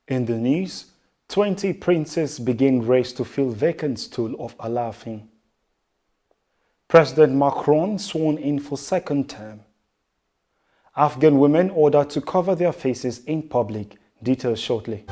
In the news, 20 princes begin race to fill vacant stool of Alafin. President Macron sworn in for second term. Afghan women ordered to cover their faces in public. Details shortly.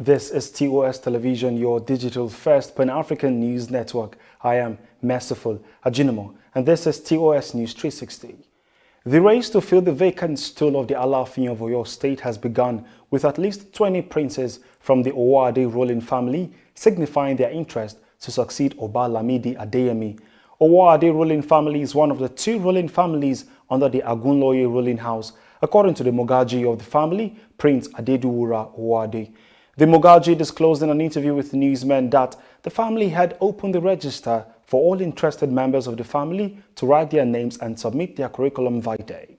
This is TOS Television, your digital first Pan-African news network. I am Merciful Ajinamo, and this is TOS News 360. The race to fill the vacant stool of the Alaafin of Oyo state has begun, with at least 20 princes from the Owoade Ruling Family signifying their interest to succeed Oba Lamidi Adeyemi. Owoade Ruling Family is one of the two ruling families under the Agunloye ruling house, according to the Mogaji of the family, Prince Adeduwura Owoade. The Mogaji disclosed in an interview with newsmen that the family had opened the register for all interested members of the family to write their names and submit their curriculum vitae.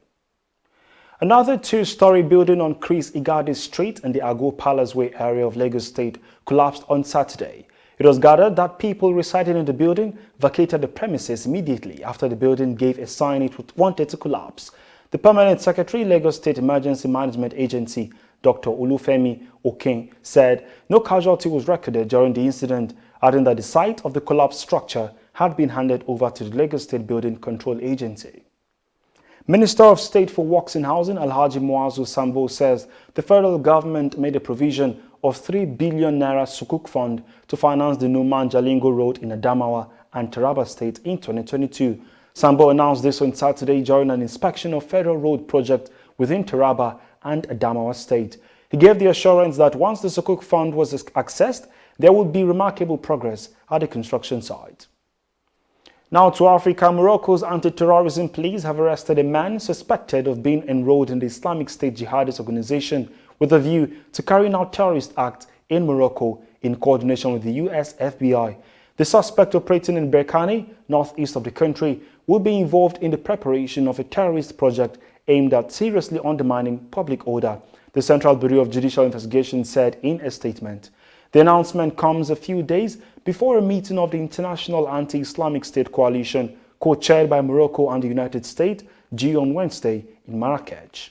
Another two-story building on Chris Igadi Street in the Ago Palace Way area of Lagos State collapsed on Saturday. It was gathered that people residing in the building vacated the premises immediately after the building gave a sign it wanted to collapse. The Permanent Secretary, Lagos State Emergency Management Agency, Dr. Olufemi Okin, said no casualty was recorded during the incident, adding that the site of the collapsed structure had been handed over to the Lagos State Building Control Agency. Minister of State for Works and Housing, Alhaji Muazu Sambo, says the federal government made a provision of 3 billion naira Sukuk fund to finance the Numan Jalingo Road in Adamawa and Taraba State in 2022. Sambo announced this on Saturday during an inspection of federal road project within Taraba and Adamawa State. He gave the assurance that once the Sukuk fund was accessed, there would be remarkable progress at the construction site. Now to Africa, Morocco's anti-terrorism police have arrested a man suspected of being enrolled in the Islamic State jihadist organization with a view to carrying out terrorist acts in Morocco in coordination with the US FBI. The suspect, operating in Berkane, northeast of the country, will be involved in the preparation of a terrorist project aimed at seriously undermining public order, the Central Bureau of Judicial Investigation said in a statement. The announcement comes a few days before a meeting of the International Anti-Islamic State Coalition, co-chaired by Morocco and the United States, due on Wednesday in Marrakech.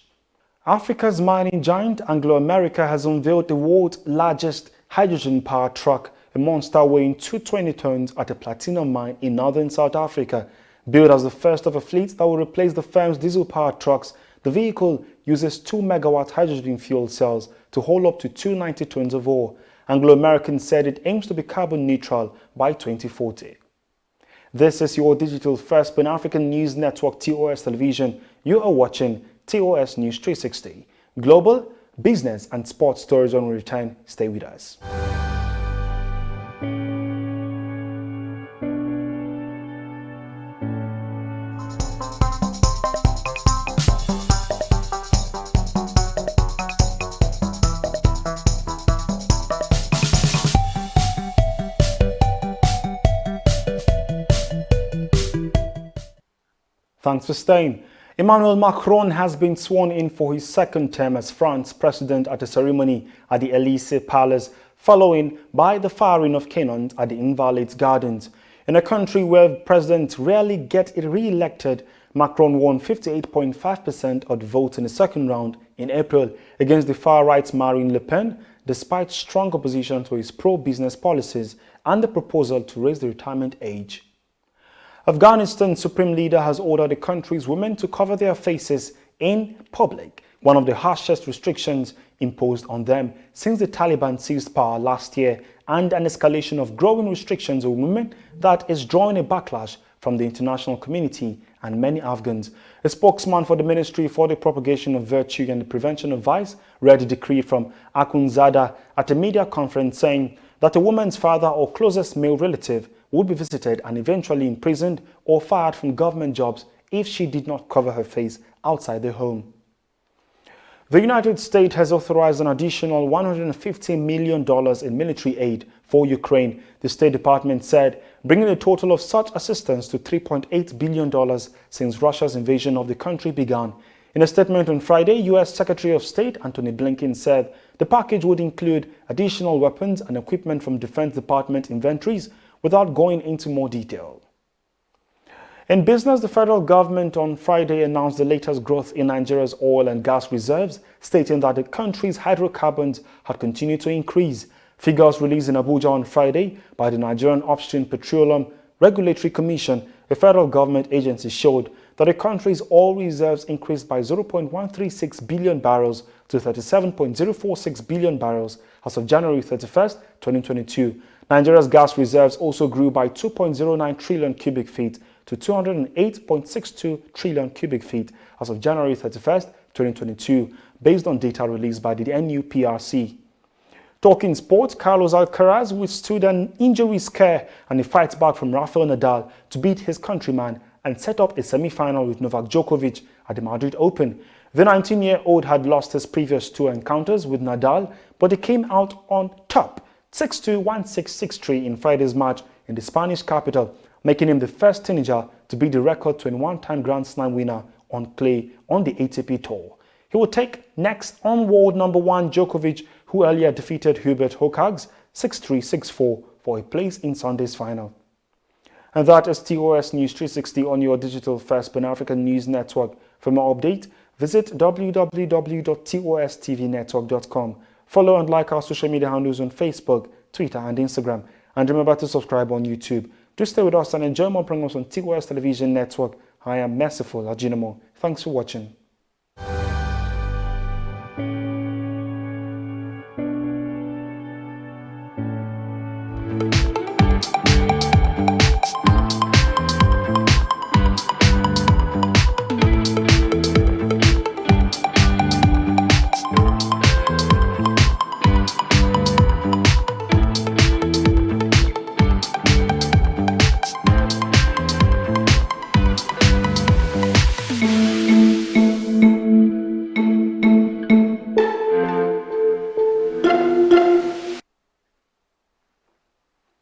Africa's mining giant Anglo America has unveiled the world's largest hydrogen-powered truck, a monster weighing 220 tons at a platinum mine in northern South Africa. Built as the first of a fleet that will replace the firm's diesel-powered trucks, the vehicle uses 2 megawatt hydrogen fuel cells to hold up to 290 tons of ore. Anglo American said it aims to be carbon neutral by 2040. This is your digital first Pan-African news network, TOS Television. You are watching TOS News 360. Global, business and sports stories on return. Stay with us. Thanks for staying. Emmanuel Macron has been sworn in for his second term as France president at a ceremony at the Élysée Palace, following by the firing of cannons at the Invalides Gardens. In a country where presidents rarely get re-elected, Macron won 58.5% of the vote in the second round in April against the far-right Marine Le Pen, despite strong opposition to his pro-business policies and the proposal to raise the retirement age. Afghanistan's supreme leader has ordered the country's women to cover their faces in public, one of the harshest restrictions imposed on them since the Taliban seized power last year, and an escalation of growing restrictions on women that is drawing a backlash from the international community and many Afghans. A spokesman for the Ministry for the Propagation of Virtue and the Prevention of Vice read a decree from Akhundzada at a media conference saying that a woman's father or closest male relative would be visited and eventually imprisoned or fired from government jobs if she did not cover her face outside the home. The United States has authorized an additional $150 million in military aid for Ukraine, the State Department said, bringing the total of such assistance to $3.8 billion since Russia's invasion of the country began. In a statement on Friday, U.S. Secretary of State Antony Blinken said the package would include additional weapons and equipment from Defense Department inventories without going into more detail. In business, the federal government on Friday announced the latest growth in Nigeria's oil and gas reserves, stating that the country's hydrocarbons had continued to increase. Figures released in Abuja on Friday by the Nigerian Upstream Petroleum Regulatory Commission, a federal government agency, showed that the country's oil reserves increased by 0.136 billion barrels to 37.046 billion barrels as of January 31st, 2022. Nigeria's gas reserves also grew by 2.09 trillion cubic feet to 208.62 trillion cubic feet as of January 31st, 2022, based on data released by the NUPRC. Talking sports, Carlos Alcaraz withstood an injury scare and a fight back from Rafael Nadal to beat his countryman and set up a semi-final with Novak Djokovic at the Madrid Open. The 19-year-old had lost his previous two encounters with Nadal, but he came out on top, 6-2, 1-6, 6-3 in Friday's match in the Spanish capital, making him the first teenager to beat the record 21-time Grand Slam winner on clay on the ATP Tour. He will take next on world number one Djokovic, who earlier defeated Hubert Hurkacz 6-3, 6-4 for a place in Sunday's final. And that is TOS News 360 on your digital first Pan-African news network. For more updates, visit www.tostvnetwork.com. Follow and like our social media handles on Facebook, Twitter and Instagram. And remember to subscribe on YouTube. Do stay with us and enjoy more programs on TOS Television Network. I am Merciful Ajinomo. Thanks for watching.